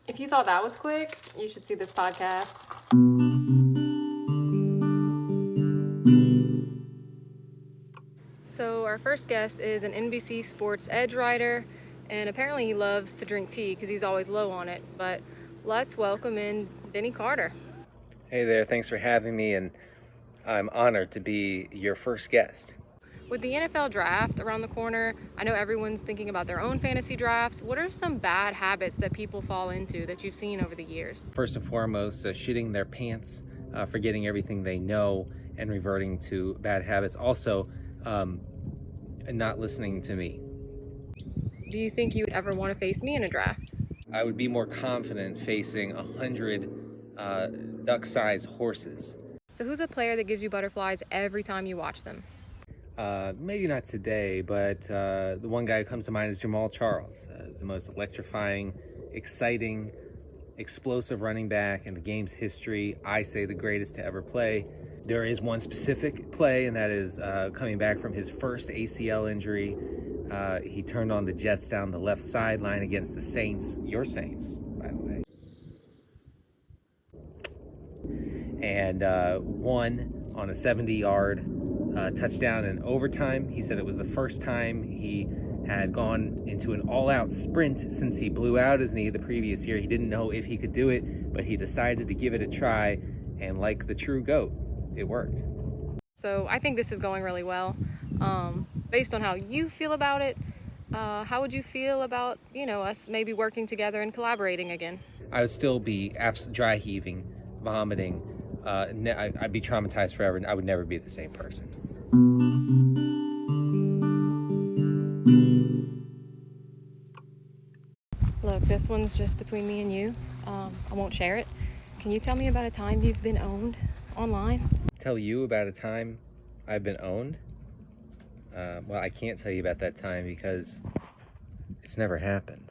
If you thought that was quick, you should see this podcast. So our first guest is an NBC Sports edge writer, and apparently he loves to drink tea because he's always low on it. But let's welcome in Denny Carter. Hey there, thanks for having me, and I'm honored to be your first guest. With the NFL draft around the corner, I know everyone's thinking about their own fantasy drafts. What are some bad habits that people fall into that you've seen over the years? First and foremost, shitting their pants, forgetting everything they know, and reverting to bad habits. Also, not listening to me. Do you think you would ever want to face me in a draft? I would be more confident facing 100 duck-sized horses. So who's a player that gives you butterflies every time you watch them? Maybe not today, but the one guy who comes to mind is Jamal Charles, the most electrifying, exciting, explosive running back in the game's history. I say the greatest to ever play. There is one specific play, and that is coming back from his first ACL injury. He turned on the Jets down the left sideline against the Saints, your Saints, by the way, and won on a 70-yard touchdown in overtime. He said it was the first time he had gone into an all-out sprint since he blew out his knee the previous year. He didn't know if he could do it, but he decided to give it a try, and like the true GOAT, it worked. So I think this is going really well. Based on how you feel about it, how would you feel about, us maybe working together and collaborating again? I would still be dry heaving, vomiting. I'd be traumatized forever, and I would never be the same person. Look, this one's just between me and you. I won't share it. Can you tell me about a time you've been owned online? Tell you about a time I've been owned? Well, I can't tell you about that time because it's never happened.